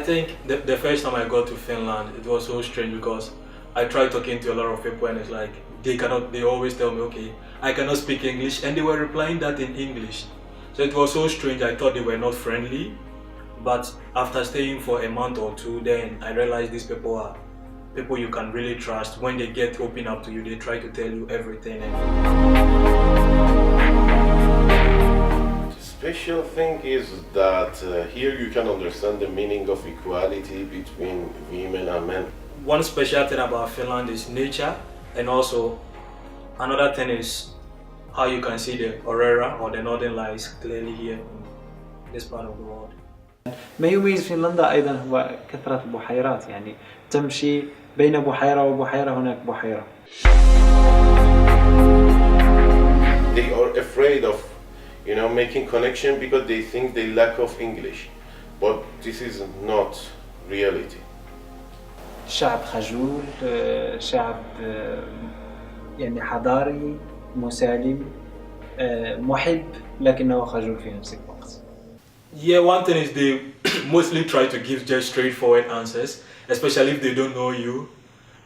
think the first time I got to Finland, it was so strange because I tried talking to a lot of people and it's like they always tell me, okay, I cannot speak English, and they were replying that in English. So it was so strange. I thought they were not friendly, but after staying for a month or two, then I realized these people are people you can really trust. When they get open up to you, they try to tell you everything. The special thing is that here you can understand the meaning of equality between women and men. One special thing about Finland is nature, and also another thing is how you can see the aurora or the northern lights clearly here in this part of the world. ما يميز فنلندا أيضا هو كثرة البحيرات، يعني تمشي بين بحيرة وبحيرة هناك بحيرة. They are afraid of, making connection because they think they lack of English, but this is not reality. شعب خجول، شعب يعني حضاري، مسالم، محب، لكنه خجول في نفس الوقت. Yeah, one thing is they mostly try to give just straightforward answers, especially if they don't know you.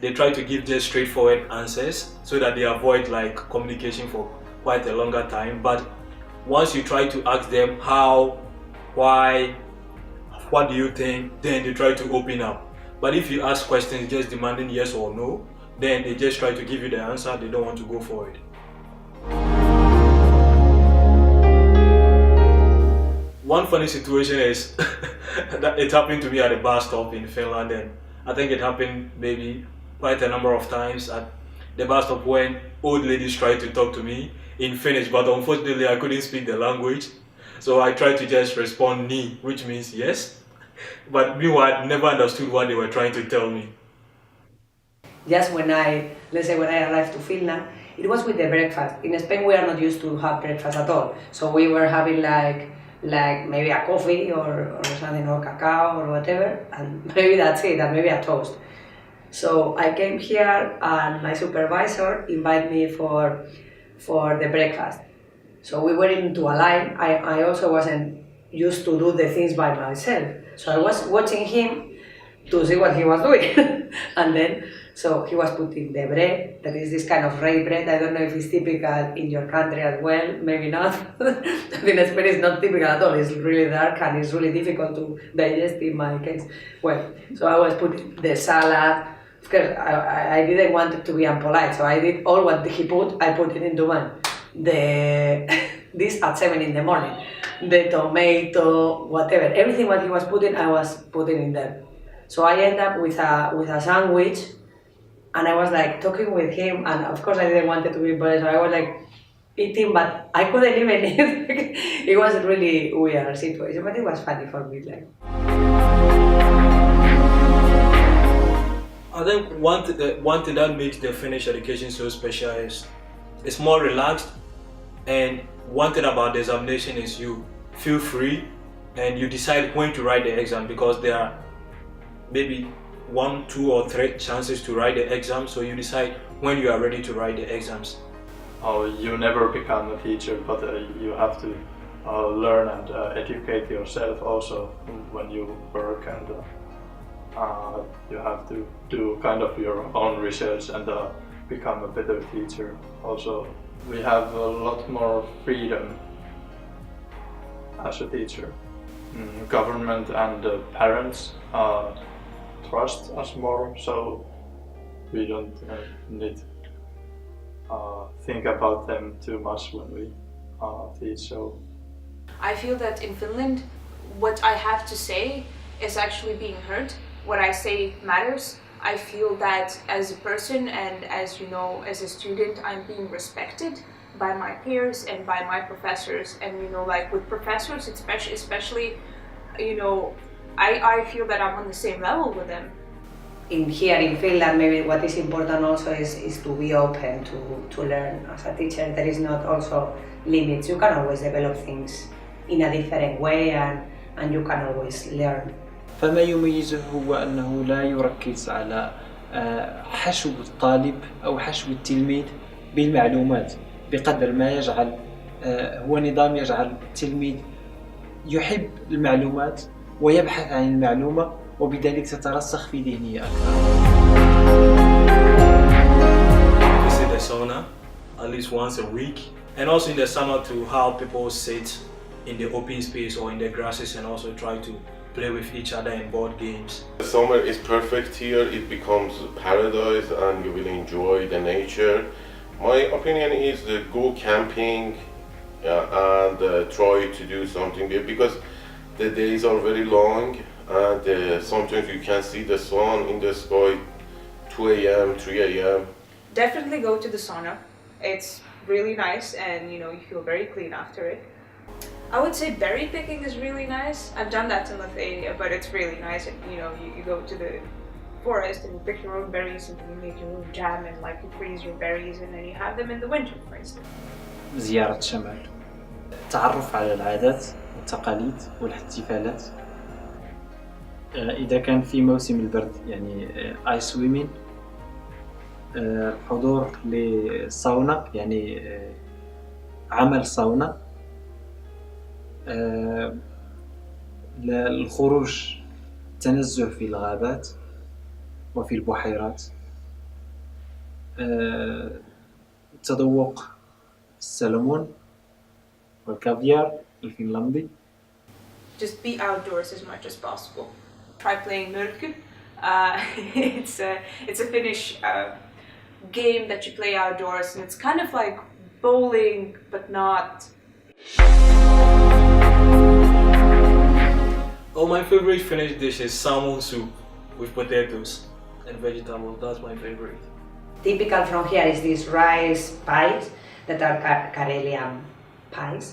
They try to give just straightforward answers so that they avoid like communication for quite a longer time. But once you try to ask them how, why, what do you think, then they try to open up. But if you ask questions just demanding yes or no, then they just try to give you the answer. They don't want to go for it. One funny situation is that it happened to me at a bus stop in Finland, and I think it happened maybe quite a number of times at the bus stop when old ladies tried to talk to me in Finnish, but unfortunately I couldn't speak the language, so I tried to just respond ni, which means yes, but meanwhile I never understood what they were trying to tell me. Just when I arrived to Finland, it was with the breakfast. In Spain we are not used to have breakfast at all, so we were having like maybe a coffee or something, or cacao or whatever, and maybe that's it, and maybe a toast. So I came here and my supervisor invited me for the breakfast. So we went into a line. I also wasn't used to do the things by myself, so I was watching him to see what he was doing. And then so he was putting the bread, that is this kind of red bread. I don't know if it's typical in your country as well, maybe not. I think in Spain it's not typical at all. It's really dark and it's really difficult to digest in my case. Well, so I was putting the salad, because I didn't want it to be unpolite, so I did all what he put, I put it into mine. This at 7 in the morning. The tomato, whatever, everything what he was putting, I was putting in there. So I ended up with a sandwich, and I was like talking with him, and of course I didn't want it to be boiled, so I was like eating, but I couldn't even eat. It was a really weird situation, but it was funny for me. Like, I think one thing that makes the Finnish education so special is it's more relaxed, and one thing about the examination is you feel free and you decide when to write the exam, because there are maybe 1, 2 or 3 chances to write the exam, so you decide when you are ready to write the exams. Oh, you never become a teacher, but you have to learn and educate yourself also when you work, and you have to do kind of your own research and become a better teacher. Also, we have a lot more freedom as a teacher. Government and parents trust us more, so we don't need think about them too much when we teach. So I feel that in Finland, what I have to say is actually being heard. What I say matters. I feel that as a person and as as a student, I'm being respected by my peers and by my professors. And like with professors, especially, I feel that I'm on the same level with them. Here in Finland, maybe what is important also is to be open to learn. As a teacher, there is not also limits. You can always develop things in a different way, and you can always learn. فما يميزه هو أنه لا يركز على حشو الطالب أو حشو التلميذ بالمعلومات، بقدر ما يجعل هو نظام يجعل التلميذ يحب المعلومات ويبحث عن المعلومة وبذلك تترسخ في ذهني أكثر. Visit the sauna at least once a week, and also in the summer to how people sit in the open space or in the grasses and also try to play with each other in board games. The summer is perfect here. It becomes paradise and you will enjoy the nature. My opinion is go camping and try to do something there because the days are very long and sometimes you can see the sun in the sky 2 a.m., 3 a.m. Definitely go to the sauna. It's really nice and you feel very clean after it. I would say berry picking is really nice. I've done that in Lithuania, but it's really nice. And, you go to the forest and you pick your own berries and you make your own jam and you freeze your berries and then you have them in the winter, for instance. زيارة شمال، التعرف على العادات والتقاليد والاحتفالات. إذا كان في موسم البرد يعني آيس سويمين، الحضور للساونا يعني عمل ساونا، الخروج التنزه في الغابات وفي البحيرات، تذوق السلمون والكافيار الفنلندي. Just be outdoors as much as possible. Try playing mörkö. It's a Finnish game that you play outdoors, and it's kind of like bowling, but not. Oh, my favorite Finnish dish is salmon soup with potatoes and vegetables. That's my favorite. Typical from here is these rice pies that are Karelian pies.